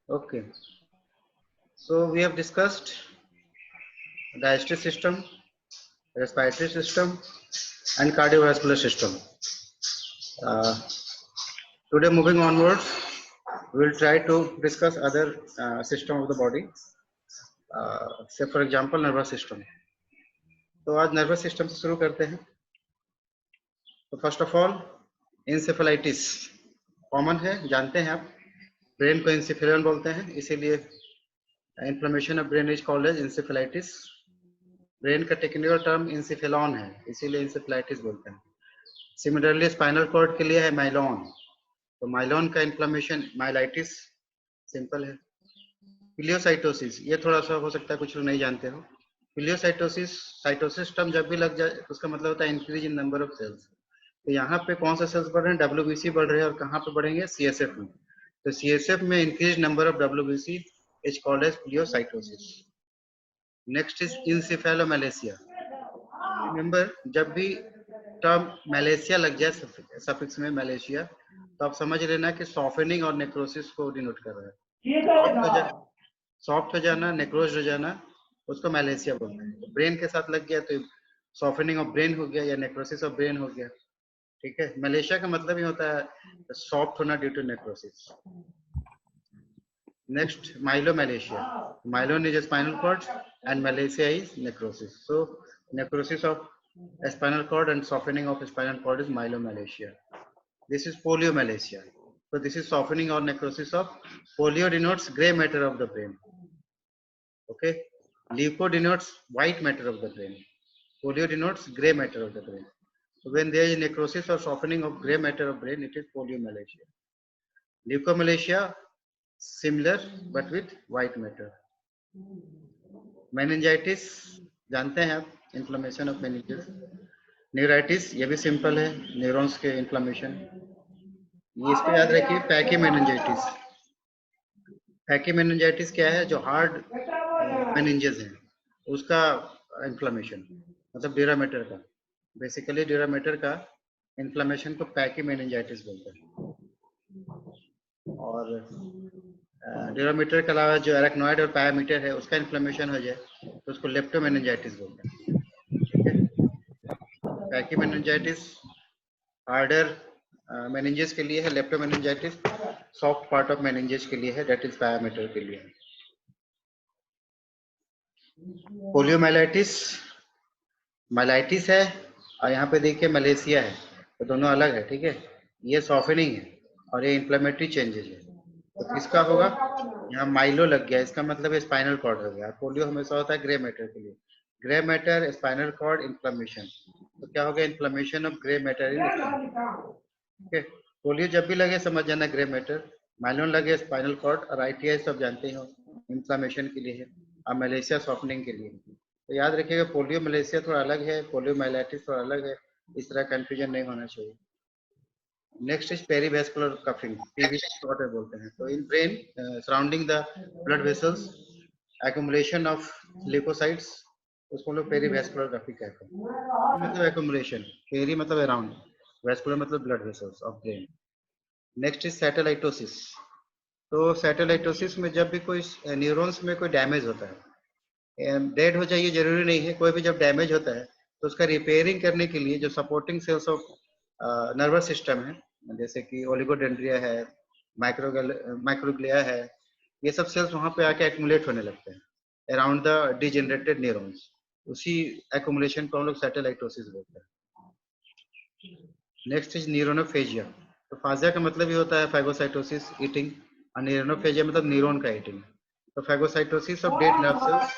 Okay, so we have discussed digestive system, respiratory system, and cardiovascular system. Uh, Today, moving onwards, we will try to discuss other system of the body. Say, for example, nervous system. तो आज nervous system से शुरू करते हैं. तो first of all, encephalitis common है, जानते हैं आप. ब्रेन को इंसेफेलियन बोलते हैं, इसीलिए inflammation of brain is called as encephalitis. Brain का टेक्निकल टर्म इंसेफेलॉन है, इसीलिए इंसेफेलाइटिस बोलते हैं. सिमिलरली स्पाइनल कॉर्ड के लिए है माइलॉन. तो माइलॉन का इन्फ्लेमेशन माइलाइटिस, सिंपल है. पिलियोसाइटोसिस, ये थोड़ा सा हो सकता है कुछ लोग नहीं जानते हो. पिलियोसाइटोसिस, साइटोसिस टर्म जब भी लग जाए तो उसका मतलब होता है increase in number of cells. तो यहाँ पे कौन सा सेल्स बढ़ रहे हैं? डब्ल्यूबीसी बढ़ रहे हैं. और कहाँ पे बढ़ेंगे? सीएसएफ में. तो सीएसएफ में increase number of WBC is called as pleocytosis. Next is encephalomalacia. Remember, जब भी टर्म मलेशिया लग जाए सफिक्स में मलेशिया, तो आप समझ लेना कि सॉफ्टनिंग और नेक्रोसिस को डिनोट कर रहा है. सॉफ्ट हो जाना, नेक्रोज हो जाना, उसको मलेशिया बोलते हैं. तो ब्रेन के साथ लग गया तो सॉफ्टनिंग ऑफ ब्रेन हो गया या नेक्रोसिस ऑफ ब्रेन हो गया. ठीक है. मलेशिया का मतलब ही होता है सॉफ्ट होना due to necrosis. Next, myelomalacia. Myelon is spinal cord and malacia is necrosis. So necrosis of spinal cord and softening of spinal cord is myelomalacia. This is poliomalacia. So this is softening or necrosis of polio denotes gray matter of the brain. Okay. Leuco denotes white matter of the brain. Polio denotes gray matter of the brain. So when there is necrosis or softening of gray matter of brain, it is poliomalacia. Leukomalacia, similar but with white matter. Meningitis, जानते हैं आप, inflammation of meninges. Neuritis, ये भी simple है, neurons के inflammation. ये इसको याद रखिए, पैकी मेनिंजाइटिस. पैकी मेनिंजाइटिस क्या है? जो हार्ड मेनिंजेस हैं उसका इन्फ्लेमेशन, मतलब ड्यूरामेटर का. बेसिकली ड्यूरामेटर का इन्फ्लेमेशन को पैकी मेनिंजाइटिस बोलते हैं. और ड्यूरामेटर के अलावा जो एरेक्नॉइड और पायामीटर है उसका इन्फ्लेमेशन हो जाए तो उसको लेप्टोमेनिंजाइटिस बोलते हैं. ठीक है. पैकी मेनिंजाइटिस हार्डर मेनिंजेस के लिए है, लेप्टोमेनिंजाइटिस सॉफ्ट पार्ट ऑफ मेनिंजेस के लिए है, दैट इज पायामीटर के लिए. पोलियोमाइलाइटिस, माइलाइटिस है, और यहाँ पे देखिए मलेशिया है, तो दोनों अलग है. ठीक है. ये सॉफ्टनिंग है और ये इन्फ्लेमेटरी चेंजेस है. तो किसका होगा? यहाँ माइलो लग गया, इसका मतलब स्पाइनल कॉर्ड हो गया. पोलियो हमेशा होता है ग्रे मैटर के लिए. Grey matter, spinal cord, inflammation. तो क्या हो गया? Inflammation of grey matter in. ठीक है. पोलियो जब भी लगे समझ जाना ग्रे मैटर. माइलोन लगे स्पाइनल कॉर्ड, और आईटीआई सब जानते हो इन्फ्लेमेशन के लिए है, और मलेशिया सॉफ्टनिंग के लिए. तो याद रखिएगा, पोलियो मलेशिया थोड़ा अलग है, पोलियो माइलाइटिस थोड़ा अलग है. इस तरह कंफ्यूजन नहीं होना चाहिए. Next is perivascular cuffing, PVC water बोलते हैं. तो in brain surrounding the blood vessels accumulation of leukocytes, उसको लोग पेरीवेस्कुलर कफिंग कहते हैं. मतलब एक्युमुलेशन, पेरी मतलब अराउंड, वेस्कुलर मतलब blood vessels of brain. Next is satellitosis. तो सैटेलाइटोसिस में जब भी कोई न्यूरॉन्स में कोई डैमेज होता है, डेड हो जाइए जरूरी नहीं है, कोई भी जब डैमेज होता है तो उसका रिपेयरिंग करने के लिए जो supporting sales of nervous system है, जैसे कि ओलिगोडेंड्रिया है, माइक्रोग्लिया है, ये सब सेल्स वहां पे आके एक्युमुलेट होने लगते हैं अराउंड द डिजेनरेटेड न्यूरॉन्स. उसी एक्युमुलेशन को हम लोग सैटेलाइटोसिस बोलते हैं. Next is neuronophagia. तो फाजिया का मतलब ये होता है फाइगोसाइटोसिस, ईटिंग, और न्यूरोनोफेजिया मतलब न्यूरॉन का ईटिंग. तो phagocytosis of dead nerve cells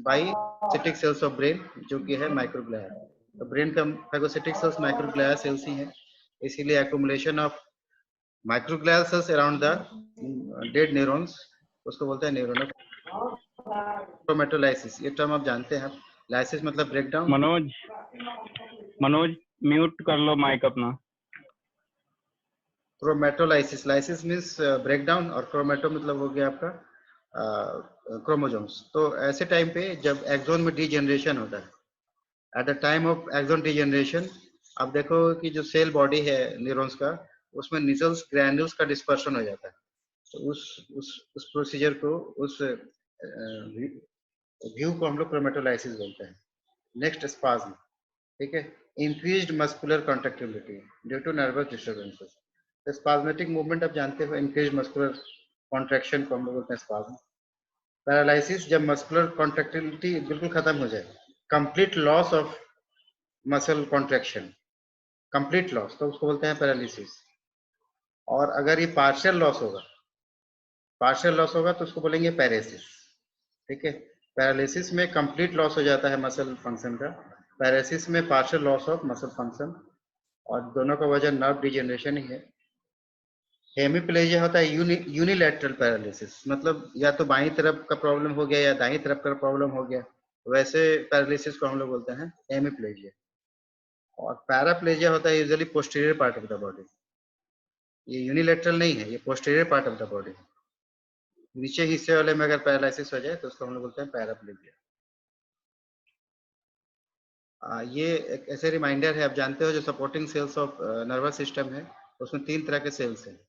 by cytic cells of brain, जो कि है माइक्रोग्लिया. तो ब्रेन का फाइगोसिटिक सेल्स माइक्रोग्लिया सेल्स ही है, इसीलिए accumulation of microglia cells around the dead neurons उसको बोलते हैं न्यूरोनोफेजिया. क्रोमेटोलाइसिस, ये टर्म आप जानते हैं. लाइसिस मतलब ब्रेकडाउन. मनोज म्यूट कर लो माइक अपना. क्रोमेटोलाइसिस, लाइसिस मींस ब्रेकडाउन, और क्रोमेटो मतलब हो गया आपका क्रोमोसोम्स. तो ऐसे टाइम पे जब एक्सोन में डीजेनरेशन होता है, at the time of axon degeneration, आप देखो कि जो सेल बॉडी है न्यूरॉन्स का, उसमें निजल्स ग्रैन्यूल्स का डिस्पर्शन हो जाता है. तो उस प्रोसीजर को, उस व्यू को हम लोग क्रोमेटोलाइसिस बोलते हैं। नेक्स्ट स्पाज्म, ठीक है, increased muscular contractibility due to nervous disturbances. तो स्पाज्मेटिक मूवमेंट आप जानते हो, इंक्रीज्ड मस्कुलर कॉन्ट्रैक्शन को हम लोग बोलते हैं स्पाज्म। पैरालिसिस, जब मस्कुलर कॉन्ट्रैक्टिबिलिटी बिल्कुल खत्म हो जाए, complete loss of muscle contraction, complete loss, तो उसको बोलते हैं पैरालिसिस। और अगर ये पार्शियल लॉस होगा तो उसको बोलेंगे पैरेसिस, ठीक है। पैरालिसिस में कंप्लीट लॉस हो जाता है मसल फंक्शन का, पैरेसिस में partial loss of muscle function, और दोनों का वजह नर्व डिजेनरेशन ही है। हेमिप्लेजिया होता है यूनिलैटरल पैरालिसिस, मतलब या तो बाईं तरफ का प्रॉब्लम हो गया या दाईं तरफ का प्रॉब्लम हो गया, वैसे पैरालिसिस को हम लोग बोलते हैं हेमिप्लेजिया। और पैराप्लेजिया होता है usually posterior part of the body, ये यूनिलैटरल नहीं है, ये posterior part of the body. नीचे हिस्से वाले में अगर पैरालिसिस हो जाए तो उसको हम लोग बोलते हैं पैराप्लेजिया। ये एक ऐसे रिमाइंडर है, आप जानते हो जो supporting sales of nervous system है, उसमें 3 तरह के सेल्स हैं,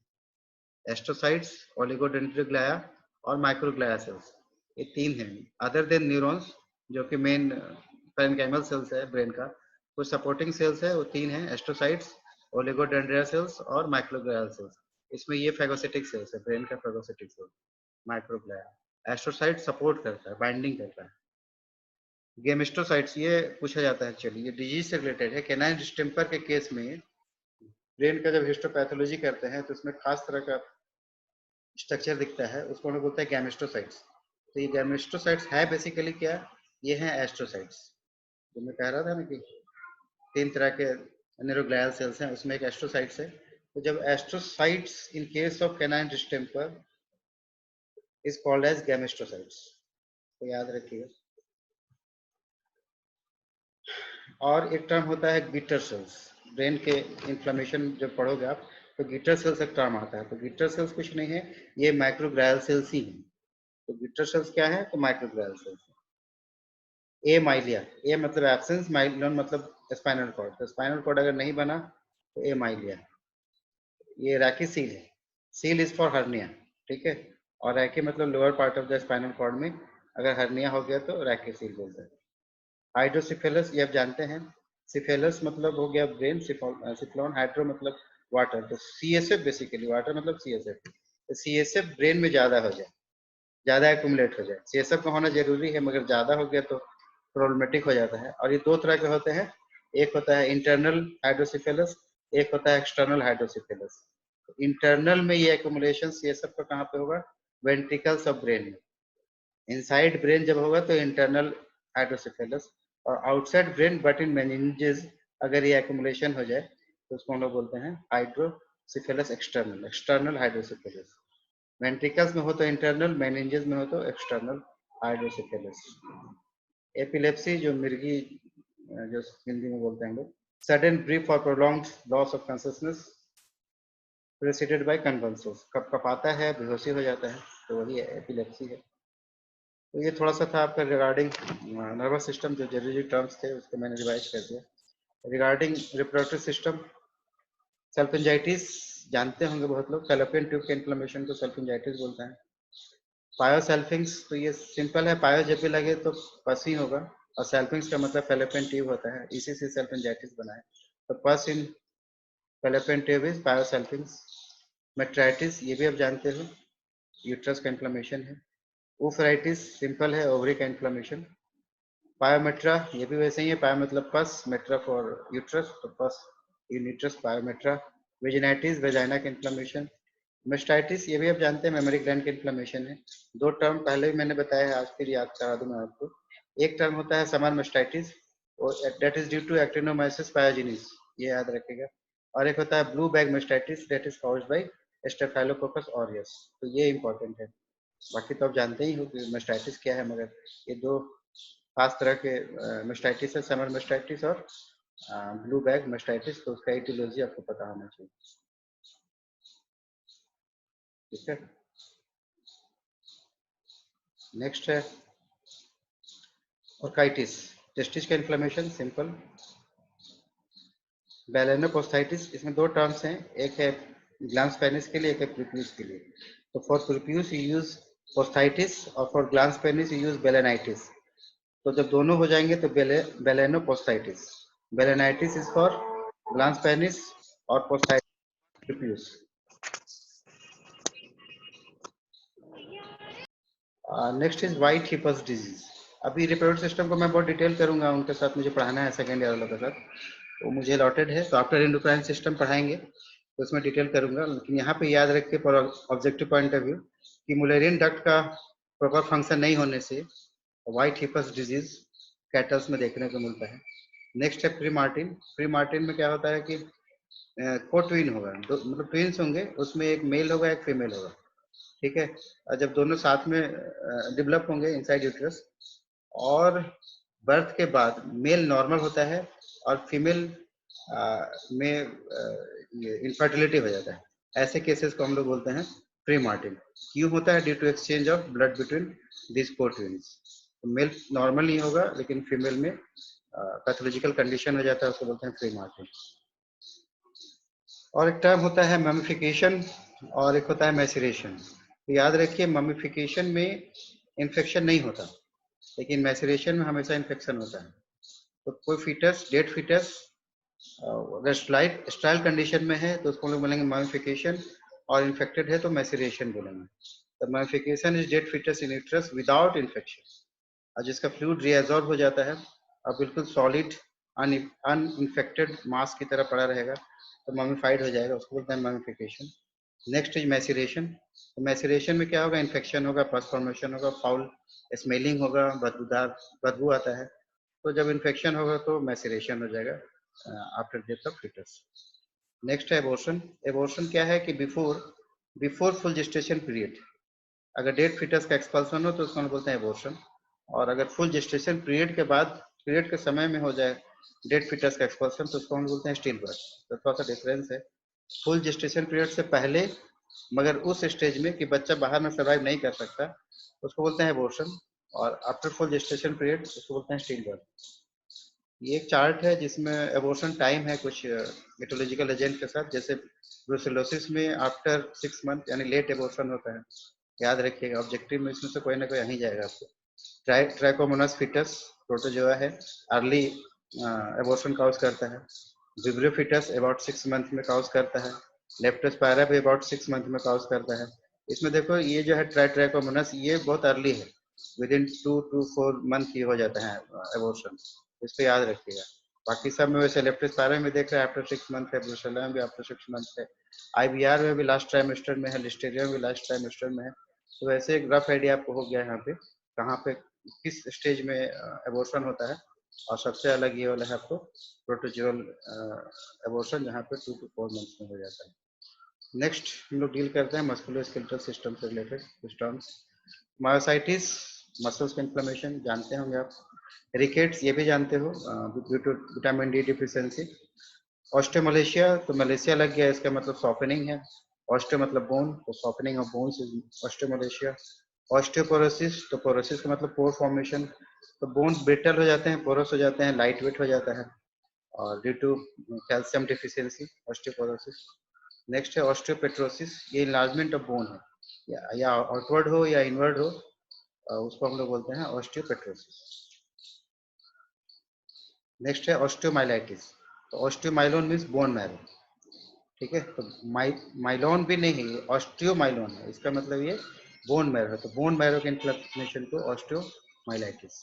एस्ट्रोसाइट्स, ओलिगोडेंड्रोग्लिया और माइक्रोग्लिया सेल्स, ये 3 हैं। अदर देन न्यूरॉन्स जो कि मेन पैरेन्काइमल सेल्स है ब्रेन का, कुछ सपोर्टिंग सेल्स है, वो 3 हैं, एस्ट्रोसाइट्स, ओलिगोडेंड्रिया सेल्स और माइक्रोग्लिया सेल्स। इसमें ये फेगोसिटिक सेल्स है, ब्रेन का phagocytic cells, microglia. Astrocyte support करता है, बाइंडिंग करता है। गेमिस्टोसाइट्स, ये पूछा जाता है एक्चुअली, ये डिजीज से रिलेटेड है। कैनाइन डिस्टेम्पर के केस में ब्रेन का जब हिस्टोपैथोलॉजी करते हैं तो इसमें खास तरह का स्ट्रक्चर दिखता है, उसको हम लोग बोलते हैं गैमेस्टोसाइट्स। तो ये गैमेस्टोसाइट्स है बेसिकली क्या, ये हैं एस्ट्रोसाइट्स। जो मैं कह रहा था ना कि 3 तरह के न्यूरोग्लियल सेल्स हैं, उसमें एक एस्ट्रोसाइट्स है। तो जब astrocytes in case of canine distemper is called as gemistocytes, तो याद रखिएगा। और एक टर्म होता है गिटर सेल्स, ब्रेन के इन्फ्लेमेशन जब पढ़ोगे आप तो गिटर सेल्स एक टर्म आता है। तो गिटर सेल्स कुछ नहीं है, ये माइक्रोग्लियल सेल्स ही हैं। तो गिटर सेल्स क्या है, तो माइक्रोग्लियल सेल्स। ए माइलिया, ए मतलब एब्सेंस, माइलियन मतलब स्पाइनल कॉर्ड, तो स्पाइनल कॉर्ड अगर नहीं बना तो ए माइलिया। ये रैकी सील है, सील इज फॉर हर्निया, ठीक है। और रैकी मतलब lower part of the spinal cord में अगर हर्निया हो गया तो रैकी सील बोलते हैं। हाइड्रोसिफेलस, ये आप जानते हैं, सिफेलस मतलब हो गया ब्रेन, सिफ्लॉन, हाइड्रो मतलब वाटर, तो सीएसएफ बेसिकली, वाटर मतलब सीएसएफ। तो सीएसएफ ब्रेन में ज्यादा हो जाए, ज्यादा एक्यूमुलेट हो जाए, सीएसएफ का होना जरूरी है, मगर ज्यादा हो गया तो प्रॉब्लमेटिक हो जाता है। और ये 2 तरह के होते हैं, एक होता है इंटरनल हाइड्रोसिफेलस, एक होता है एक्सटर्नल हाइड्रोसिफेलस। इंटरनल में ये एक्यूमुलेशन सीएसएफ का कहाँ पे होगा, वेंट्रिकल्स ऑफ ब्रेन में। इनसाइड ब्रेन जब होगा तो इंटरनल हाइड्रोसिफेलस, और outside brain but in meninges अगर ये एक्यूमुलेशन हो जाए तो उसको हम लोग बोलते हैं hydrocephalus external, external hydrocephalus. Ventricles में हो तो इंटरनल, मेनिंजेस में हो तो एक्सटर्नल हाइड्रोसिफेलस। एपिलेप्सी जो मिर्गी, जो हिंदी में बोलते हैं लोग, सडन ब्रीफ और prolonged loss of consciousness preceded by convulsions, कब कपाता है, बेहोशी हो जाता है, तो वही एपिलेप्सी है। तो ये थोड़ा सा था आपका रिगार्डिंग नर्वस सिस्टम, जो जरूरी टर्म्स थे उसको मैंने रिवाइज कर दिया। रिगार्डिंग रिप्रोडक्टिव सिस्टम, सल्फिंजाइटिस जानते होंगे बहुत लोग, फैलोपियन ट्यूब के इन्फ्लेमेशन को सल्फिंजाइटिस बोलते हैं। पायोसेल्फिंग्स, तो ये सिंपल है, पायो जब भी लगे तो पस ही होगा, और सेल्फिंग्स का मतलब फैलोपियन ट्यूब होता है, इसी से सल्फिंजाइटिस बना है। तो पस इन फैलोपियन ट्यूब इज पायोसेल्फिंग्स। मेट्राइटिस, ये भी आप जानते हो, यूट्रस का इन्फ्लेमेशन है। ऊफराइटिस सिंपल है, ओवरी का इन्फ्लेमेशन। पायोमेट्रा, ये भी वैसे ही है, पायो मतलब पस, मेट्रा फॉर यूट्रस, तो पस इन यूट्रस, पायोमेट्रा। वेजिनाइटिस, वेजाइना का इन्फ्लेमेशन। मेस्टाइटिस, ये भी आप जानते हैं, मेमोरी ग्लैंड का इन्फ्लेमेशन है। 2 टर्म पहले भी मैंने बताया है, आज फिर याद करा दूं मैं आपको। एक टर्म होता है समर मेस्टाइटिस, और that is due to actinomyces pyogenes, ये याद रखिएगा। और एक होता है blue bag mastitis, that is caused by staphylococcus aureus, तो ये इंपॉर्टेंट है। बाकी तो आप जानते ही हो कि मेस्टाइटिस क्या है, मगर ये 2 खास तरह के मेस्टाइटिस है, समर मेस्टाइटिस और ब्लू बैग मेस्टाइटिस, तो उसका एटियोलॉजी आपको पता होना चाहिए, ठीक है। नेक्स्ट है ऑर्काइटिस, टेस्टिस का इन्फ्लेमेशन, सिंपल। बैलेनोपोस्थाइटिस, इसमें 2 टर्म्स हैं, एक है ग्लैंस पेनिस के लिए, एक है प्रिक्यूस के लिए। तो for prepuce you use posthitis और for glans penis you use balanitis. तो जब दोनों हो जाएंगे तो balanoposthitis. Balanitis is for glans penis और posthitis prepuce. Next is white heifer disease. अभी रिप्रोडक्टिव सिस्टम को मैं बहुत डिटेल करूंगा, उनके साथ मुझे पढ़ाना है सेकेंड ईयर वालों के साथ, तो मुझे अलॉटेड है। तो आफ्टर एंडोक्राइन सिस्टम पढ़ाएंगे तो उसमें डिटेल करूंगा, लेकिन यहाँ पे याद रख के for objective point of view कि मुलेरियन डक्ट का प्रॉपर फंक्शन नहीं होने से व्हाइट हिपस डिजीज कैटल्स में देखने को मिलता है। नेक्स्ट है प्री मार्टिन। प्री मार्टिन में क्या होता है कि को ट्विन होगा, मतलब ट्विन्स होंगे, उसमें एक मेल होगा एक फीमेल होगा, ठीक है। और जब दोनों साथ में डेवलप होंगे इनसाइड यूट्रस और बर्थ के बाद मेल नॉर्मल होता है और फीमेल में इनफर्टिलिटी हो जाता है, ऐसे केसेस को हम लोग बोलते हैं प्री मार्टिन। क्यों होता है? Due to exchange of blood between this को ट्विन्स। मेल नॉर्मल नहीं होगा लेकिन फीमेल में पैथोलॉजिकल कंडीशन हो जाता है, उसको बोलते हैं प्री मार्टिन। और एक टर्म होता है ममिफिकेशन और एक होता है मैसरेशन। तो याद रखिए ममिफिकेशन में इन्फेक्शन नहीं होता, लेकिन मैसरेशन में हमेशा इन्फेक्शन होता है। तो कोई फीटस, डेड फीटस अगर स्टाइल कंडीशन में है तो उसको हम लोग बोलेंगे ममिफिकेशन, और इन्फेक्टेड है तो मैसरेशन बोलेंगे। तो mummification is dead foetus in uterus without infection, और जिसका फ्लूइड रिएब्सॉर्ब हो जाता है और बिल्कुल सॉलिड अनइंफेक्टेड मास की तरह पड़ा रहेगा तो ममिफाइड हो जाएगा, उसको बोलते हैं ममिफिकेशन। Next is maceration. तो मैसरेशन में क्या होगा? इन्फेक्शन होगा, पस फॉर्मेशन होगा, फाउल स्मेलिंग होगा, बदबूदार बदबू आता है। तो जब इन्फेक्शन होगा तो मैसरेशन हो जाएगा after death of foetus. Next है एबॉर्शन। एबॉर्शन क्या है कि बिफोर फुल जेस्टेशन पीरियड, अगर डेड फीटस का एक्सपल्सन हो तो उसको हम बोलते हैं एबॉर्शन, और अगर फुल जेस्टेशन पीरियड के बाद, पीरियड के समय में हो जाए डेड फीटस का एक्सपल्सन तो उसको हम बोलते हैं स्टिल बर्थ। तो थोड़ा सा डिफरेंस है। फुल जेस्टेशन पीरियड से पहले मगर उस स्टेज में कि बच्चा बाहर में सर्वाइव नहीं कर सकता उसको बोलते हैं एबॉर्शन, और आफ्टर फुल जेस्टेशन पीरियड उसको बोलते हैं स्टिल बर्थ। ये एक चार्ट है जिसमें एबॉर्शन टाइम है कुछ मेटोलॉजिकल एजेंट के साथ, जैसे ब्रुसेलोसिस में आफ्टर 6 मंथ यानी लेट एबॉर्शन होता है। याद रखिएगा ऑब्जेक्टिव में इसमें से कोई ना कोई यहीं जाएगा आपको। ट्राइकोमोनास फीटस प्रोटोजोआ है, अर्ली एबॉर्शन काउज करता है। विब्रियो फीटस अबाउट 6 मंथ में काउज करता है। लेप्टोस्पायरा भी अबाउट 6 मंथ में काउज करता है। इसमें देखो ये जो है ट्राइकोमोनास ये बहुत अर्ली है, विद इन 2 to 4 मंथ ही हो जाता है एबॉर्शन, इसको याद रखिएगा। बाकी सब में वैसे लेप्टोस्पायरा में देख रहे हैं आफ्टर 6 मंथ है, ब्रुसेल्ला में भी आफ्टर 6 मंथ है, आईवीआर में भी लास्ट ट्राइमेस्टर में है, लिस्टेरिया में भी लास्ट ट्राइमेस्टर में है। तो वैसे एक रफ आइडिया आपको हो गया यहाँ पे कहाँ पे किस स्टेज में एबॉर्शन होता है। और सबसे अलग ये वाला है आपको प्रोटोजुअल एबॉर्शन, जहाँ पे 2 to 4 मंथ में हो जाता है। नेक्स्ट हम लोग डील करते हैं मस्कुलोस्केलेटल सिस्टम से रिलेटेड सिस्टम्स। मायोसाइटिस, मसल्स का इन्फ्लेमेशन जानते होंगे आप। रिकेट्स ये भी जानते हो due to vitamin D deficiency. Osteomalacia, तो मलेशिया लग गया इसका मतलब सॉफ्टनिंग है। ऑस्टियो मतलब बोन, तो softening of bones is osteomalacia. Osteoporosis, तो पोरोसिस का मतलब पोर फॉर्मेशन, तो बोन्स ब्रिटल हो जाते हैं, पोरस हो जाते हैं, लाइट वेट हो जाता है, और due to calcium deficiency osteoporosis. Next है ऑस्टियोपेट्रोसिस, ये इनलार्जमेंट ऑफ बोन है, या आउटवर्ड हो या इनवर्ड हो, उसको हम लोग बोलते हैं ऑस्टियोपेट्रोसिस। नेक्स्ट है ऑस्टियोमाइलाइटिस, तो ऑस्टियोमाइलोन मीन्स बोन मैरो, ठीक है। तो माइलोन भी नहीं है, ऑस्टियोमाइलोन है, इसका मतलब ये बोन मैरो है। तो बोन मैरो के इन्फ्लेमेशन को ऑस्टियोमाइलाइटिस।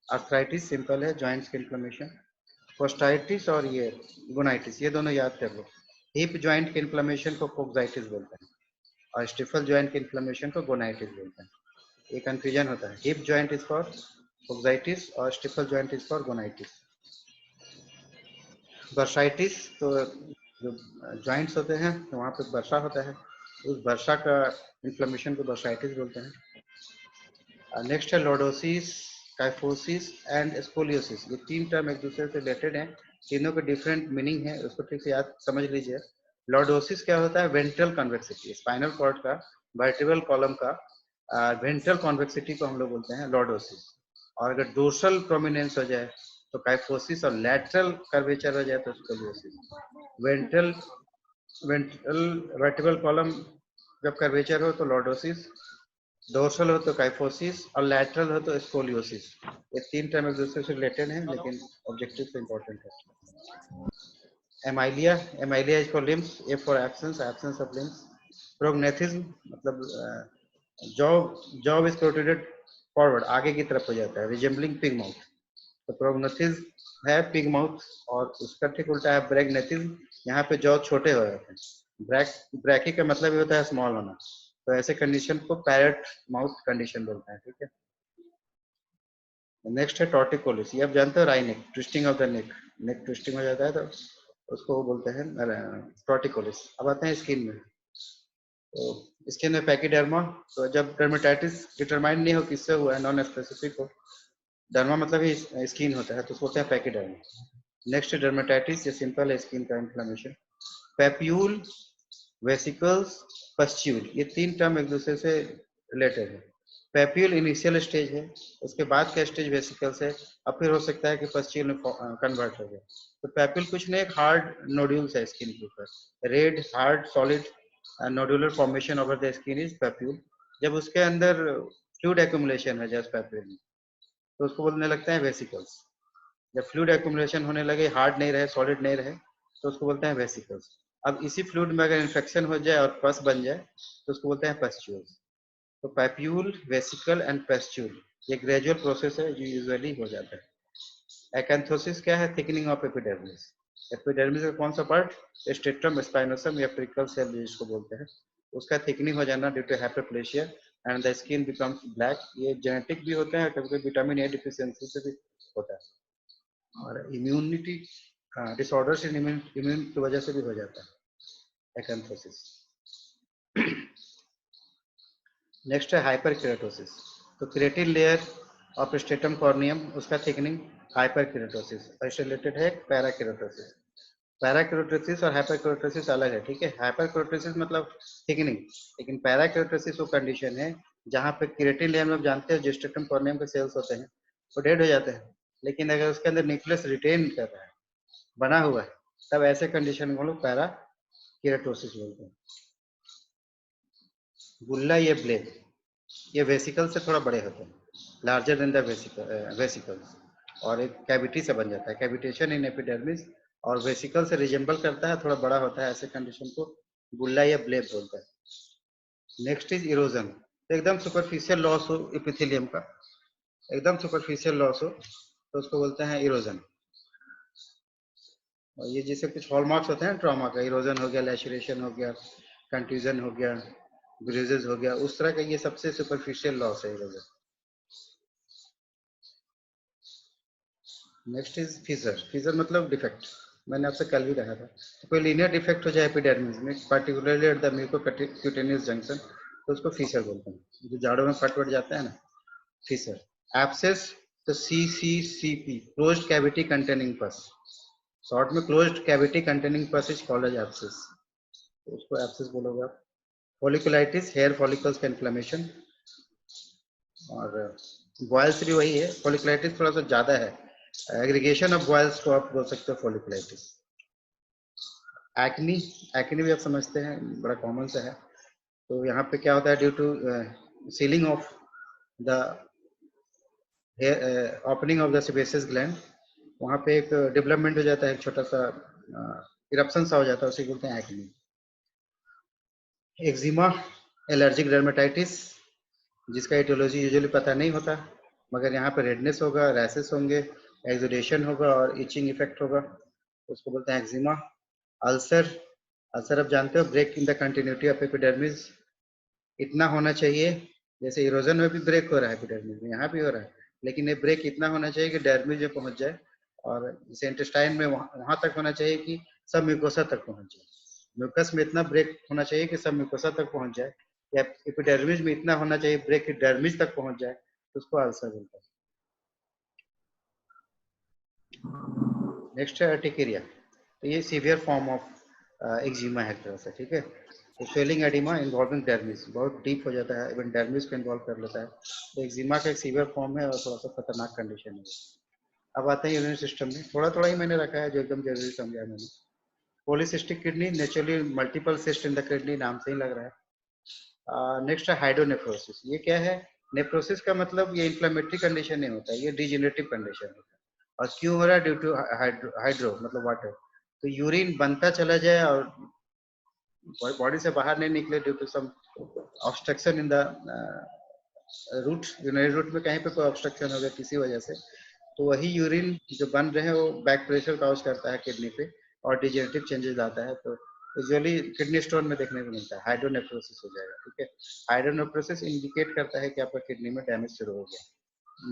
आर्थराइटिस सिंपल है, जॉइंट्स के इन्फ्लेमेशन। कोस्टाइटिस और ये गोनाइटिस, ये दोनों याद कर लो। हिप जॉइंट के इन्फ्लेमेशन को कोक्साइटिस बोलते हैं, और स्टिफल जॉइंट के इन्फ्लेमेशन को गोनाइटिस बोलते हैं। ये कंफ्यूजन होता है, hip joint is for coxitis और stifle joint is for gonitis. Bursitis, तो जो जॉइंट्स होते हैं तो वहाँ पे वर्षा होता है, उस वर्षा का इन्फ्लेमेशन को बर्साइटिस बोलते हैं। नेक्स्ट है लॉर्डोसिस, काइफोसिस एंड स्पोलियोसिस। ये तीन टर्म एक दूसरे से रिलेटेड हैं, तीनों के डिफरेंट मीनिंग है, उसको ठीक से याद समझ लीजिए। लॉर्डोसिस क्या होता है? वेंट्रल कॉन्वेक्सिटी, स्पाइनल कॉर्ड का वर्टिब्रल कॉलम का वेंट्रल कॉन्वेक्सिटी को हम लोग बोलते हैं लॉर्डोसिस। और अगर डोर्सल प्रोमिनेंस हो जाए तो काइफोसिस, और लैटरल कर्वेचर हो जाए तो स्पोलियोसिस। वेंट्रल वेंट्रल वर्टिब्रल कॉलम जब कर्वेचर हो तो लॉर्डोसिस, डोर्सल हो तो काइफोसिस और लैटरल हो तो स्कोलियोसिस। ये तीन टर्म एक दूसरे से रिलेटेड हैं लेकिन ऑब्जेक्टिव से इंपॉर्टेंट है। Amelia, amelia is for limbs, A for absence, absence of limbs. Prognathism मतलब jaw jaw is protruded forward, आगे की तरफ हो जाता है, रिजेंबलिंग पिग माउथ। तो प्रोग्नेथिज्म है पिग माउथ, और उसका ठीक उल्टा है ब्रैगनेथिज्म, यहाँ पे जॉ छोटे हो जाते हैं। ब्रैकी का मतलब ये होता है स्मॉल होना, तो ऐसे कंडीशन को पैरेट माउथ कंडीशन बोलते हैं, ठीक है। नेक्स्ट है टॉर्टिकोलिस, ये आप जानते हो, wryneck, twisting of the neck, neck twisting हो जाता है तो उसको बोलते हैं टॉर्टिकोलिस। अब आते हैं स्किन में, तो स्किन में पैकीडर्मा, तो जब डर्मेटाइटिस डिटरमाइन नहीं हो किससे हुआ है, नॉन स्पेसिफिक हो, डर्मा मतलब ही स्किन होता है तो उसको बोलते हैं पैकीडर्मा। नेक्स्ट डर्मेटाइटिस, ये सिंपल है, स्किन का इन्फ्लेमेशन। पैप्यूल, वेसिकल्स, पस्ट्यूल, ये तीन टर्म एक दूसरे से रिलेटेड है। पैप्यूल इनिशियल स्टेज है, उसके बाद का स्टेज वेसिकल्स है, अब फिर हो सकता है कि पस्ट्यूल में कन्वर्ट हो जाए। तो पैप्यूल कुछ नहीं, एक हार्ड नोड्यूल्स है स्किन के ऊपर, red hard solid nodular formation over the skin is papule. जब उसके अंदर फ्लूइड एक्युमुलेशन है जस्ट पैप्यूल में, तो उसको बोलने लगता है वेसिकल्स। जब फ्लूइड एक्युमुलेशन होने लगे, हार्ड नहीं रहे सॉलिड नहीं रहे, तो उसको बोलते हैं वेसिकल्स। अब इसी फ्लूइड में अगर इन्फेक्शन हो जाए और पस बन जाए तो उसको बोलते हैं पस्ट्यूल्स। तो पैप्यूल, वेसिकल एंड पस्ट्यूल, ये ग्रेजुअल प्रोसेस है जो यूजुअली हो जाता है। एक्ैंथोसिस क्या है, थिकनिंग ऑफ एपिडर्मिस। एपिडर्मिस का कौन सा पार्ट, स्टेट्रम स्पाइनोसम या प्रिकल सेल जिसको बोलते हैं, उसका थिकनिंग हो जाना due to hyperplasia and the skin becomes black. ये जेनेटिक भी होते हैं, कभी कभी विटामिन ए डिफिशियंसी से भी होता है, और इम्यूनिटी डिसऑर्डर से इम्यून की वजह से भी हो जाता है एक्ैंथोसिस। नेक्स्ट है हाइपर केराटोसिस, तो creatine layer of stratum corneum, उसका थिकनिंग हाइपर केराटोसिस। इससे रिलेटेड है पैरा केराटोसिस। पैरा केराटोसिस और हाइपर केराटोसिस अलग है, ठीक है। हाइपर केराटोसिस मतलब थिकनिंग, लेकिन पैरा केराटोसिस वो कंडीशन है जहाँ पे क्रिएटिन लेयर में आप जानते हैं जो स्ट्रेटम कॉर्नियम के सेल्स होते हैं वो डेड हो जाते हैं, लेकिन अगर उसके अंदर न्यूक्लियस रिटेन कर रहा है, बना हुआ है, तब ऐसे कंडीशन को लोग पैरा केराटोसिस बोलते हैं। बुल्ला ये ब्लेड, ये वेसिकल से थोड़ा बड़े होते हैं, लार्जर देन द वेसिकल्स, और एक कैविटी से बन जाता है, कैविटेशन इन एपिडर्मिस, और वेसिकल से रिजेंबल करता है, थोड़ा बड़ा होता है, ऐसे कंडीशन को बुल्ला या ब्लेब बोलता है। नेक्स्ट इज इरोजन, तो एकदम सुपरफिशियल लॉस हो एपिथेलियम का, एकदम सुपरफिशियल लॉस हो तो उसको बोलते हैं इरोजन। और ये जैसे कुछ हॉलमार्क्स होते हैं ट्रॉमा का, इरोजन हो गया, लैशरेशन हो गया, कंट्यूजन हो गया, ब्रूजेस हो गया, उस तरह का ये सबसे सुपरफिशियल लॉस है इरोजन। नेक्स्ट इज फीजर, फीजर मतलब डिफेक्ट, मैंने आपसे कल भी कहा था, तो कोई लीनियर डिफेक्ट हो जाए एपिडर्मिस में, particularly at the mucocutaneous junction, तो उसको फीसर बोलते हैं, जो जाड़ों में फट वट जाता है ना, फीसर। एब्सेस, तो CCCP, क्लोज्ड कैविटी कंटेनिंग पस, शॉर्ट में क्लोज्ड कैविटी कंटेनिंग पस इज कॉल्ड एज एब्सेस, तो उसको एब्सेस बोलोगे आप। फॉलिकुलाइटिस, हेयर फॉलिकल्स का इन्फ्लेमेशन, और बॉयल्स भी वही है, फॉलिकुलाइटिस थोड़ा सा ज्यादा है, एग्रीगेशन ऑफ बॉयल्स को आप बोल सकते हो फॉलिकुलाइटिस। एक्नी, एक्नी भी आप समझते हैं, बड़ा कॉमन सा है, तो यहाँ पे क्या होता है, due to sealing of the opening of the sebaceous gland, वहाँ पे एक डेवलपमेंट हो जाता है, एक छोटा सा इरप्शन सा हो जाता है, उसे बोलते हैं एक्नी। एक्जिमा, एलर्जिक डर्मेटाइटिस, जिसका एटियोलॉजी यूजुअली पता नहीं होता, मगर यहाँ पे रेडनेस होगा, रैसेस होंगे, एक्सुडेशन होगा और इचिंग इफेक्ट होगा, उसको बोलते हैं एक्जिमा। अल्सर, अल्सर आप जानते हो, break in the continuity of epidermis, इतना होना चाहिए, जैसे इरोजन में भी ब्रेक हो रहा है एपिडर्मिस में, यहाँ भी हो रहा है, लेकिन ये ब्रेक इतना होना चाहिए कि डर्मिस में पहुंच जाए, और जैसे इंटेस्टाइन में वहां तक होना चाहिए कि सब म्यूकोसा तक पहुंच जाए, म्यूकस में इतना ब्रेक होना चाहिए कि सब म्यूकोसा तक पहुंच जाए, या एपिडर्मिस में इतना होना चाहिए ब्रेक डर्मिस तक पहुंच जाए, तो उसको अल्सर बोलते हैं। नेक्स्ट है अर्टिकेरिया, तो ये सीवियर फॉर्म ऑफ एक्जिमा है तरह से, ठीक है। तो स्वेलिंग एडिमा इन्वॉल्विंग डर्मिस, बहुत डीप हो जाता है, इवन डर्मिस को इन्वॉल्व कर लेता है, तो एक्जिमा का एक सीवियर फॉर्म है और थोड़ा सा खतरनाक कंडीशन है। अब आते हैं यूरिन सिस्टम में, थोड़ा थोड़ा ही मैंने रखा है जो एकदम जरूरी समझा मैंने। Polycystic kidney, naturally multiple cyst in the kidney, नाम से ही लग रहा है, नेक्स्ट है हाइड्रोनेफ्रोसिस। ये क्या है? नेफ्रोसिस का मतलब ये इन्फ्लेमेटरी कंडीशन नहीं होता है, ये डिजेनरेटिव कंडीशन होता है। और क्यों हो रहा है? ड्यू टू हाइड्रो मतलब वाटर। तो यूरिन बनता चला जाए और बॉडी से बाहर नहीं निकले due to some obstruction in the route, urinary route में कहीं पे कोई ऑब्स्ट्रक्शन हो गया किसी वजह से, तो वही यूरिन जो बन रहे हैं वो बैक प्रेशर काउज करता है किडनी पे और डिजेनरेटिव चेंजेस लाता है। तो यूजुअली किडनी स्टोन में देखने को मिलता है, हाइड्रोनेफ्रोसिस हो जाएगा। ठीक है, हाइड्रोनेफ्रोसिस इंडिकेट करता है कि आपका किडनी में डैमेज शुरू हो गया,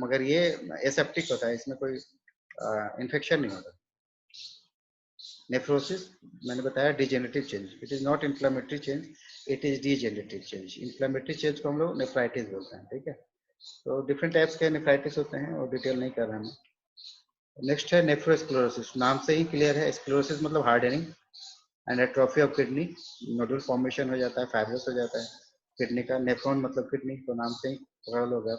मगर ये एसेप्टिक होता है, इसमें कोई इन्फेक्शन नहीं होता। नेफ्रोसिस मैंने बताया degenerative change, it is not inflammatory change, it is degenerative change. Inflammatory change को हम लोग नेफ्राइटिस बोलते हैं। ठीक है, तो डिफरेंट टाइप्स के नेफ्राइटिस होते हैं और डिटेल नहीं कर रहा हूँ। नेक्स्ट है नेफ्रोस्क्लेरोसिस। नाम से ही क्लियर है, स्क्लेरोसिस मतलब hardening and atrophy of kidney, nodule formation हो जाता है, फाइब्रस हो जाता है किडनी का। नेफ्रॉन मतलब किडनी, तो नाम से ही पकड़ लो गया।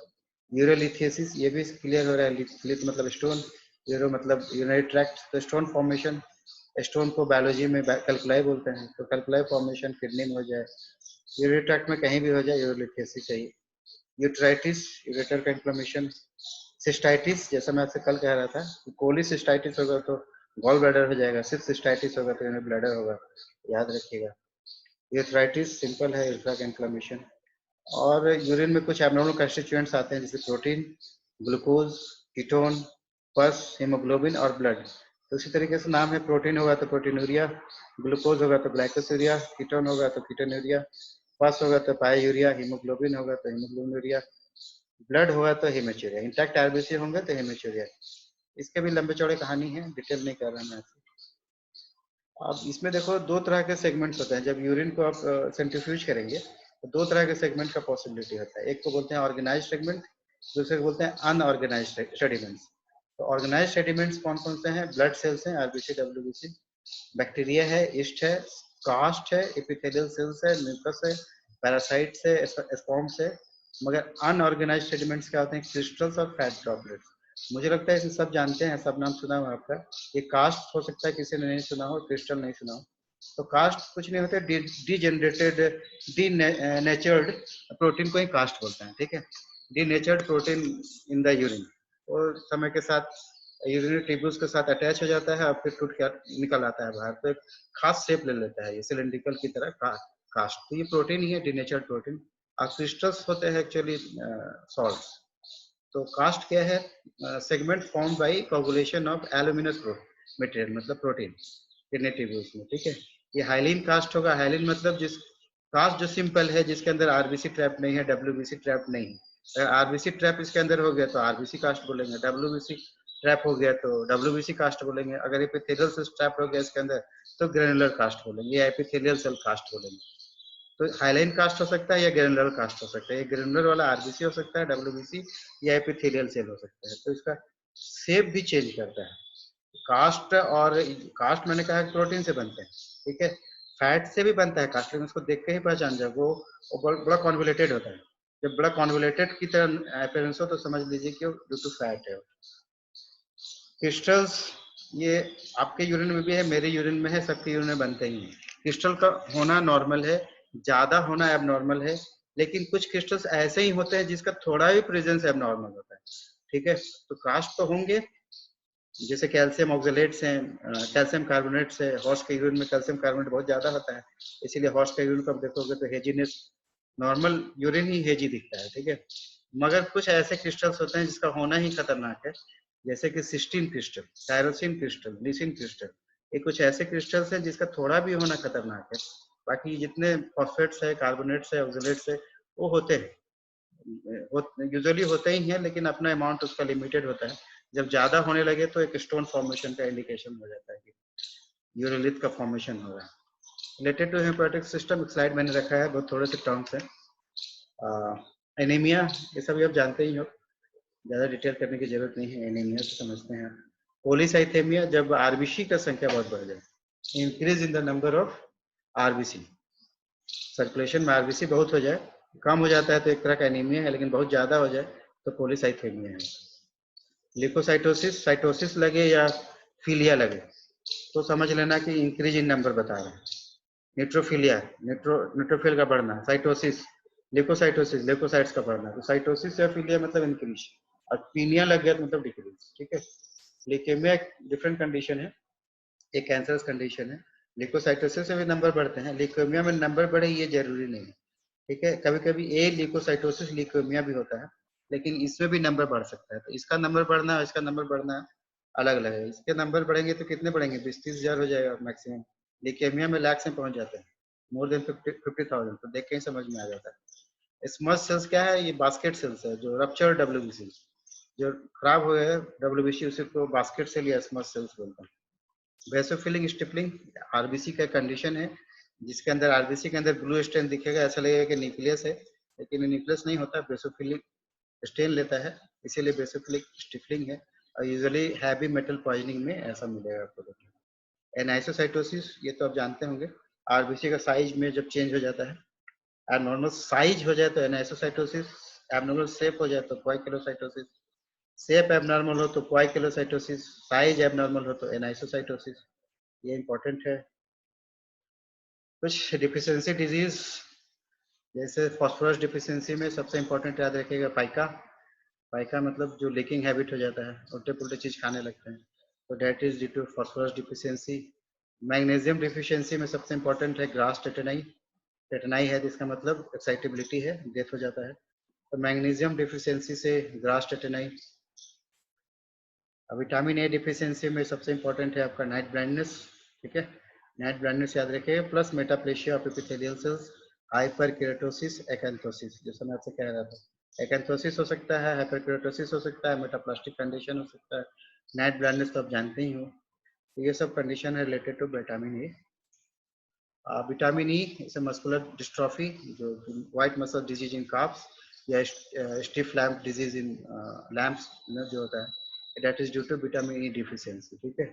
यूरोलिथेसिस, ये भी क्लियर हो रहा है, लिथ मतलब स्टोन, यूरो मतलब यूरिनरी ट्रैक्ट, तो स्टोन फॉर्मेशन, स्टोन को बायोलॉजी में कैल्कुलाई बोलते हैं, तो कैल्कुलाई फॉर्मेशन किडनी में हो जाए, यूरिनरी ट्रैक्ट में कहीं भी हो जाए, यूरोलिथेसिस चाहिए। यूट्राइटिस, यूरेटर का इन्फ्लेमेशन। सिस्टाइटिस, जैसा मैं आपसे कल कह रहा था, कोलिसिस्टाइटिस होगा तो गॉल ब्लैडर हो जाएगा, सिस्टाइटिस होगा तो यूरिनरी ब्लैडर होगा, याद रखिएगा। यूथराइटिस सिंपल है, यूथरा का इन्फ्लेमेशन। और यूरिन में कुछ एब्नॉर्मल कंस्टिट्यूएंट्स आते हैं जैसे प्रोटीन, ग्लूकोज, कीटोन, पस, हीमोग्लोबिन और ब्लड। तो उसी तरीके से नाम है, प्रोटीन होगा तो प्रोटीनूरिया, ग्लूकोज होगा तो ग्लाइकोसूरिया, कीटोन होगा तो कीटोनूरिया, पस होगा तो पायूरिया, हीमोग्लोबिन होगा तो हीमोग्लोबिनूरिया, ब्लड होगा तो हेमेचूरिया, इंटैक्ट आरबीसी होंगे तो हेमेचूरिया। इसके भी लंबे चौड़े कहानी है, डिटेल नहीं कर रहा मैं। अब इसमें देखो दो तरह के सेगमेंट्स होते हैं, जब यूरिन को आप सेंट्रीफ्यूज करेंगे तो दो तरह के सेगमेंट का पॉसिबिलिटी होता है। एक को बोलते हैं ऑर्गेनाइज्ड सेगमेंट, दूसरे को बोलते हैं अनऑर्गेनाइज्ड सेडिमेंट्स। तो ऑर्गेनाइज्ड सेडिमेंट्स कौन कौन से हैं? ब्लड सेल्स हैं, आरबीसी, डब्ल्यूबीसी, बैक्टीरिया है, ईस्ट है, कास्ट है, एपिथेलियल सेल्स है, म्यूकस है, पैरासाइट्स है, स्पॉन्स है। मगर अनऑर्गेनाइज्ड सेडिमेंट्स क्या होते हैं? क्रिस्टल्स और फैट ड्रॉपलेट्स। मुझे लगता है इसे सब जानते हैं, सब नाम सुना हुआ आपका। ये कास्ट हो सकता है किसी ने नहीं सुना हो, क्रिस्टल नहीं सुना हो। तो कास्ट कुछ नहीं होते, डीजेनरेटेड, डी नेचर्ड प्रोटीन को ही कास्ट बोलते हैं। ठीक है, D नेचर्ड protein in the urine, और समय के साथ यूरिनरी ट्यूब्यूल्स के साथ अटैच हो जाता है और फिर टूट कर निकल आता है बाहर, तो एक खास शेप ले लेता है, ये सिलेंड्रिकल की तरह कास्ट। तो ये प्रोटीन ही है, डीनेचर्ड प्रोटीन। और क्रिस्टल्स होते हैं एक्चुअली सॉल्ट। तो कास्ट क्या है? Segment form by coagulation of albuminous material मतलब प्रोटीन किडनी ट्यूब्यूल्स में। ठीक है, ये हाइलिन कास्ट होगा। हाइलिन मतलब जिस कास्ट जो सिंपल है, जिसके अंदर आरबीसी ट्रैप नहीं है, डब्ल्यूबीसी ट्रैप नहीं है। अगर आरबीसी ट्रैप इसके अंदर हो गया तो आरबीसी कास्ट बोलेंगे, डब्ल्यूबीसी ट्रैप हो गया तो डब्ल्यूबीसी कास्ट बोलेंगे। अगर एपिथेलियल सेल ट्रैप हो गया इसके अंदर तो ग्रेनुलर कास्ट बोलेंगे या एपिथेलियल सेल कास्ट बोलेंगे। तो हाइलाइन कास्ट हो सकता है या ग्रेनुलर कास्ट हो सकता है। ये ग्रेनुलर वाला आरबीसी हो सकता है, डब्ल्यूबीसी या एपिथेलियल सेल हो सकता है। तो इसका शेप भी चेंज करता है। कास्ट, और कास्ट मैंने कहा प्रोटीन से बनते हैं। ठीक है, फैट से भी बनता है कास्ट, लेकिन उसको देख के ही पहचान जाए, वो बड़ा कॉन्वोलेटेड होता है। जब बड़ा कॉन्वोलेटेड की तरह अपीयरेंस हो तो समझ लीजिए कि ड्यू टू फैट है। क्रिस्टल्स, ये आपके यूरिन में भी है, मेरे यूरिन में है, सबके यूरिन में बनते ही हैं। क्रिस्टल का होना नॉर्मल है, ज्यादा होना एबनॉर्मल है, लेकिन कुछ क्रिस्टल्स ऐसे ही होते हैं जिसका थोड़ा भी प्रेजेंस एबनॉर्मल होता है। ठीक है, तो कास्ट तो होंगे, जैसे कैल्शियम ऑक्सलेट्स हैं, कैल्शियम कार्बोनेट्स है। हॉर्स के यूरिन में कैल्शियम कार्बोनेट बहुत ज्यादा होता है, इसीलिए हॉर्स के यूरिन को आप देखोगे तो हेजीनेस, नॉर्मल यूरिन ही हेजी दिखता है। ठीक है, मगर कुछ ऐसे क्रिस्टल्स होते हैं जिसका होना ही खतरनाक है, जैसे कि cystine crystal, tyrosine crystal, lysine crystal. ये कुछ ऐसे क्रिस्टल्स हैं जिसका थोड़ा भी होना खतरनाक है। बाकी जितने फॉस्फेट्स है, कार्बोनेट्स है, ऑक्सलेट्स है, वो होते हैं, यूजुअली होते ही हैं, लेकिन अपना अमाउंट उसका लिमिटेड होता है। जब ज्यादा होने लगे तो एक स्टोन फॉर्मेशन का इंडिकेशन हो जाता है कि यूरोलिथ का फॉर्मेशन हो रहा है। रिलेटेड टू हेमोपोएटिक सिस्टम एक स्लाइड मैंने रखा है, बहुत थोड़े से टर्म्स हैं। एनीमिया, ये सब आप जानते ही हो, ज्यादा डिटेल करने की जरूरत नहीं है, एनीमिया से समझते हैं। पॉलीसाइथेमिया, जब आरबीसी का संख्या बहुत बढ़ जाए, increase in the number of RBC, circulation में आरबीसी बहुत हो जाए, कम हो जाता है तो एक तरह का एनीमिया है, लेकिन बहुत ज्यादा हो जाए तो पॉलीसाइथेमिया है। लिकोसाइटोसिस, साइटोसिस लगे या फीलिया लगे तो समझ लेना कि इंक्रीज इन नंबर बता रहे हैं। न्यूट्रोफिलिया, न्यूट्रोफिल का बढ़ना, साइटोसिस, ल्यूकोसाइटोसिस, ल्यूकोसाइट्स का बढ़ना। तो साइटोसिस या फिलिया मतलब इंक्रीज, और पीनिया लग गया तो मतलब डिक्रीज, ठीक है। लीकेमिया एक डिफरेंट कंडीशन है, एक कैंसरस कंडीशन है। ल्यूकोसाइटोसिस से भी नंबर बढ़ते हैं, लीकेमिया में नंबर बढ़े ये जरूरी नहीं है, ठीक है। कभी कभी ए ल्यूकोसाइटोसिस लीकेमिया भी होता है, लेकिन इसमें भी नंबर बढ़ सकता है। तो इसका नंबर बढ़ना और इसका नंबर बढ़ना अलग अलग है। इसके नंबर बढ़ेंगे तो कितने बढ़ेंगे, 20-30 हजार हो जाएगा मैक्सिमम। लीकेमिया में लाख में पहुंच जाते हैं, मोर देन 50,000। तो देख के ही समझ में आ जाता है। स्मज सेल्स क्या है, ये बास्केट सेल्स है, जो रप्चर डब्ल्यूबीसी, जो खराब हुए हैं डब्ल्यूबीसी, उसी को बास्केट सेल या स्मज सेल्स बोलते हैं। बेसोफिलिंग स्टिपलिंग आरबीसी का कंडीशन है, जिसके अंदर आरबीसी के अंदर ब्लू स्टेन दिखेगा, ऐसा लगेगा कि न्यूक्लियस है, लेकिन ये न्यूक्लियस नहीं होता, बेसोफिलिक स्टेन लेता है, इसीलिए बेसोफिलिक स्टिफलिंग है। और यूजुअली हैवी मेटल पॉइजनिंग में ऐसा मिलेगा आपको देखने। एनाइसोसाइटोसिस, ये तो आप जानते होंगे, आरबीसी का साइज में जब चेंज हो जाता है, एबनॉर्मल साइज हो जाए तो एनाइसोसाइटोसिस, एबनॉर्मल शेप हो जाए तो कोइकेलोसाइटोसिस, शेप एबनॉर्मल हो तो कोइकेलोसाइटोसिस, साइज एबनॉर्मल हो तो एनाइसोसाइटोसिस। ये इंपॉर्टेंट है। कुछ डिफिशियंसी डिजीज, जैसे फास्फोरस डिफिशियंसी में सबसे इंपॉर्टेंट याद रखिएगा पाइका। पाइका मतलब जो लीकिंग हैबिट हो जाता है, उल्टे पुल्टे चीज खाने लगते हैं, तो that is due to phosphorus deficiency. Magnesium deficiency में सबसे इंपॉर्टेंट है ग्रास टेटेनाई। टेटेनाई है तो इसका मतलब एक्साइटेबिलिटी है, डेथ हो जाता है। तो मैग्नीशियम डिफिशियंसी से ग्रास टेटेनाई। विटामिन ए डिफिशियंसी में सबसे इंपॉर्टेंट है आपका नाइट ब्लाइंडनेस, ठीक है। नाइट ब्लाइंडनेस याद रखिए, plus metaplasia of epithelial cells, hyperkeratosis, acanthosis, जैसा मैं आपसे कह रहा था। एकैंथोसिस हो सकता है, हाइपरकेराटोसिस हो सकता है, मेटाप्लास्टिक कंडीशन हो सकता है, नाइट ब्लाइंडनेस तो आप जानते ही हो। तो ये सब कंडीशन है related to vitamin A. Vitamin E इसे मस्कुलर डिस्ट्रॉफी, जो white muscle disease in calves, या stiff lamb disease in lambs जो होता है, that is due to vitamin E deficiency, ठीक है।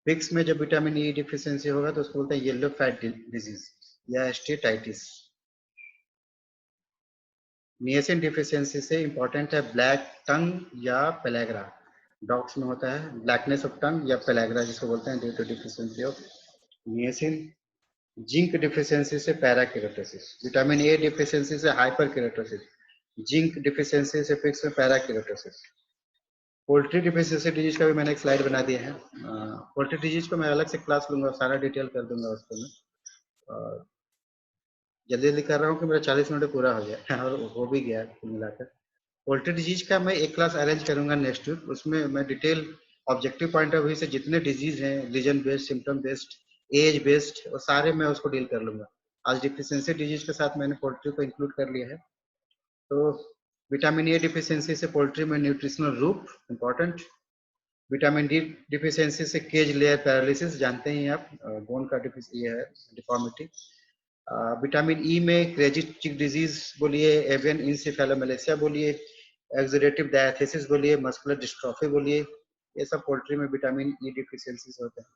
पिग्स में जब विटामिन ई डिफिशियंसी होगा तो उसको बोलते हैं येलो फैट डिजीज या स्टेटाइटिस। नियासिन डिफिशियंसी से इंपॉर्टेंट है ब्लैक टंग या पेलेग्रा। डॉग्स में होता है ब्लैकनेस ऑफ टंग या पेलेग्रा, जिसको बोलते हैं due to deficiency of niacin. Zinc deficiency से पैराकेराटोसिस, विटामिन ए डिफिशियंसी से हाइपरकेराटोसिस, जिंक डिफिशियंसी से पिग्स में पैराकेराटोसिस। पोल्ट्री डिफिशियंसी डिजीज का भी मैंने एक स्लाइड बना दिया है। पोल्ट्री डिजीज को मैं अलग से क्लास लूंगा, सारा डिटेल कर दूंगा उसको मैं। और जल्दी जल्दी कर रहा हूँ कि मेरा 40 मिनट पूरा हो गया और हो भी गया कुल मिलाकर। पोल्ट्री डिजीज का मैं एक क्लास अरेंज करूंगा नेक्स्ट वीक, उसमें मैं detail objective point of view से जितने डिजीज हैं, region based, symptom based, age based, और सारे मैं उसको डील कर लूंगा। आज डिफिशियंसी डिजीज के साथ मैंने पोल्ट्री को इंक्लूड कर लिया है। तो विटामिन ए डिफिशियंसी से पोल्ट्री में न्यूट्रिशनल रूप इंपॉर्टेंट। विटामिन डी डिफिशियंसी से केज लेयर पैरालिसिस, जानते ही आप, बोन का ये है डिफॉर्मिटी। विटामिन ई में क्रेजी चिक डिजीज बोलिए, एवियन इंसेफेलोमेलेसिया बोलिए, एक्सुडेटिव डायथेसिस बोलिए, मस्कुलर डिस्ट्रॉफी बोलिए, ये सब पोल्ट्री में विटामिन ई डिफिशियंसी से होते हैं।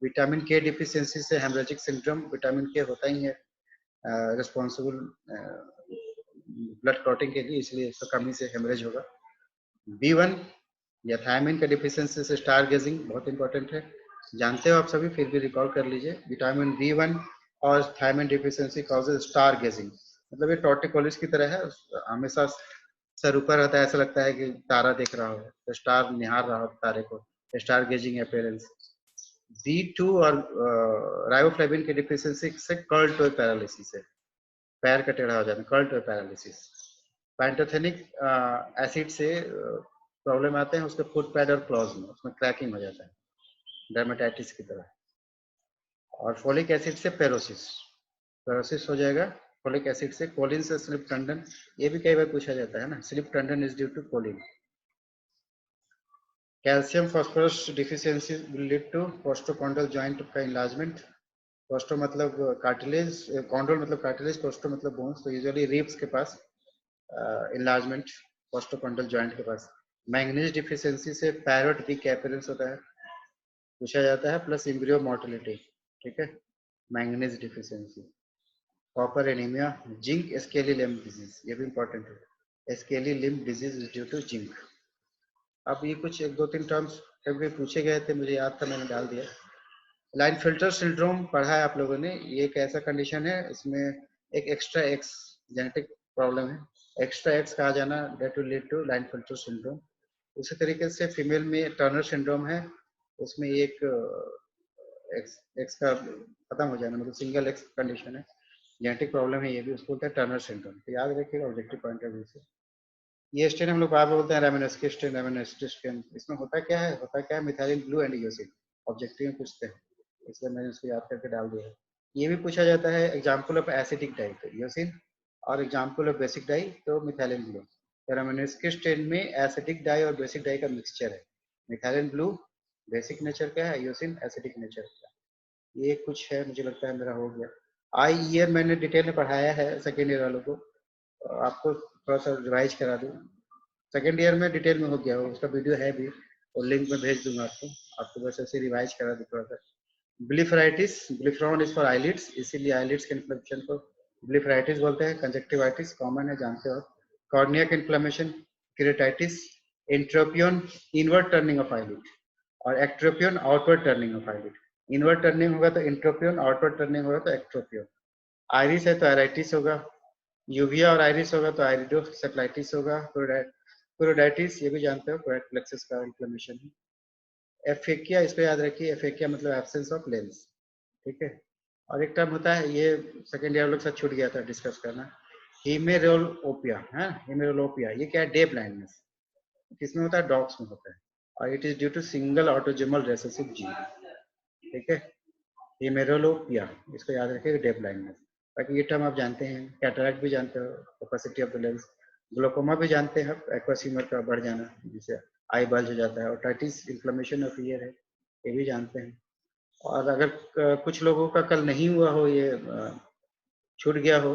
विटामिन के डिफिशियंसी से हेमरेजिक सिंड्रोम, विटामिन के होता ही है रिस्पॉन्सिबल ब्लड क्लॉटिंग के लिए, इसलिए इसका कमी से हेमरेज होगा। B1 या थायमिन का डिफिशियंसी से स्टार गेजिंग बहुत इंपॉर्टेंट है, जानते हो आप सभी, फिर भी रिकॉल कर लीजिए। विटामिन B1 और thiamine deficiency causes star gazing, मतलब ये टॉर्टिकोलिस की तरह है, हमेशा सर ऊपर रहता है, ऐसा लगता है कि तारा देख रहा हो, तो स्टार निहार रहा हो तारे को, स्टार गेजिंग अपीयरेंस। B2 और राइबोफ्लेविन की डिफिशियंसी से कर्ल टो पैरालिसिस है, पैर का टेढ़ा हो जाता है, curl toe paralysis. Pantothenic acid से प्रॉब्लम आते हैं उसके फुट पैड और क्लॉज में, उसमें क्रैकिंग हो जाता है डर्मेटाइटिस की तरह। और फोलिक एसिड से पेरोसिस, पेरोसिस हो जाएगा फोलिक एसिड से। कोलिन से स्लिप टंडन, ये भी कई बार पूछा जाता है ना, slip tendon is due to choline. Calcium phosphorus deficiency will lead to osteochondral joint का इनलार्जमेंट। पोस्टो मतलब कार्टिलेज, कॉन्ड्रोल मतलब कार्टिलेज, पोस्टो मतलब बोन्स, तो यूजुअली रिब्स के पास इनलार्जमेंट पोस्टोकॉन्ड्रल जॉइंट के पास। मैंगनीज डिफिशियंसी से पैरोट वीक अपीयरेंस होता है, पूछा जाता है, प्लस एम्ब्रियो मोर्टेलिटी, ठीक है। Manganese deficiency. Copper anaemia, zinc scaly limb disease, ये भी इंपॉर्टेंट है, scaly limb disease is due to zinc. अब ये कुछ एक दो तीन टर्म्स कभी पूछे गए थे, मुझे याद था, मैंने डाल दिया। लाइन फिल्टर सिंड्रोम पढ़ा है आप लोगों ने। ये एक ऐसा कंडीशन है, इसमें एक एक्स्ट्रा एक्स जेनेटिक प्रॉब्लम है, एक्स्ट्रा एक्स कहा जाना, that will lead to Klinefelter syndrome. उसी तरीके से फीमेल में टर्नर सिंड्रोम है, उसमें एक एक्स एक्स का खत्म हो जाना, मतलब सिंगल एक्स कंडीशन है, जेनेटिक प्रॉब्लम है, ये भी उसको बोलते हैं टर्नर सिंड्रोम। तो याद रखिएगा ऑब्जेक्टिव पॉइंट ऑफ व्यू से। ये स्टेन हम लोग बार बार बोलते हैं रामिनस्की स्टेन, रामिनस्की स्टेन। इसमें होता क्या है, methylene blue and eosin, objective में पूछते हैं, इसलिए मैंने उसको याद करके डाल दिया है। ये भी पूछा जाता है एग्जाम्पल ऑफ एसिडिक डाई, तो यूसिन, और एग्जाम्पल ऑफ बेसिक डाई तो मिथाइलिन ब्लू। तो रामिनस्की स्टेन में एसिडिक डाई और बेसिक डाई का मिक्सचर है, मिथाइलिन ब्लू बेसिक नेचर का है, यूसिन एसिडिक नेचर का। ये कुछ है, मुझे लगता है मेरा हो गया। आई ईयर मैंने डिटेल में पढ़ाया है सेकेंड ईयर वालों को, आपको थोड़ा सा रिवाइज करा दूं। सेकेंड ईयर में डिटेल में हो गया हो, उसका वीडियो है भी और लिंक में भेज दूंगा आपको, आपको बस ऐसे रिवाइज करा दूं थोड़ा सा। Blepharitis, blepharon is for eyelids, इसीलिए आईलिड्स के इन्फ्लेमेशन को ब्लिफराइटिस बोलते हैं। कंजक्टिवाइटिस कॉमन है, जानते हो। Cornea inflammation, keratitis, entropion inward turning of eyelid, और ectropion outward turning of eyelid. Inward turning होगा तो इंट्रोपियन, आउटवर्ड टर्निंग होगा तो एक्ट्रोपियन। आइरिस है तो आयराइटिस होगा, यूविया और आइरिस होगा तो आइरिडोसेफलाइटिस होगा। कोरोडाइटिस ये भी जानते हो, कोरेट प्लेक्सस का इन्फ्लेमेशन है। एफेकिया, इसको याद रखिए, एफेकिया मतलब एब्सेंस ऑफ लेंस, ठीक है। और एक टर्म होता है, ये सेकेंड ईयर लोग साथ छूट गया था डिस्कस करना, हीमेरोलोपिया है। हीमेरोलोपिया ये क्या है, डे ब्लाइंडनेस, किसमें होता है, डॉग्स में होता है, और it is due to single autosomal recessive gene, ठीक है। हीमेरोलोपिया, इसको याद रखिएगा, डे ब्लाइंडनेस। बाकी ये टर्म आप जानते हैं, कैटरैक्ट भी जानते हो, opacity of the lens. Glaucoma भी जानते हैं, एक्वस ह्यूमर का बढ़ जाना जिससे आई बल्ज हो जाता है। ओटाइटिस इन्फ्लेमेशन ऑफ ईयर है, ये भी जानते हैं। और अगर कुछ लोगों का कल नहीं हुआ हो, ये छूट गया हो,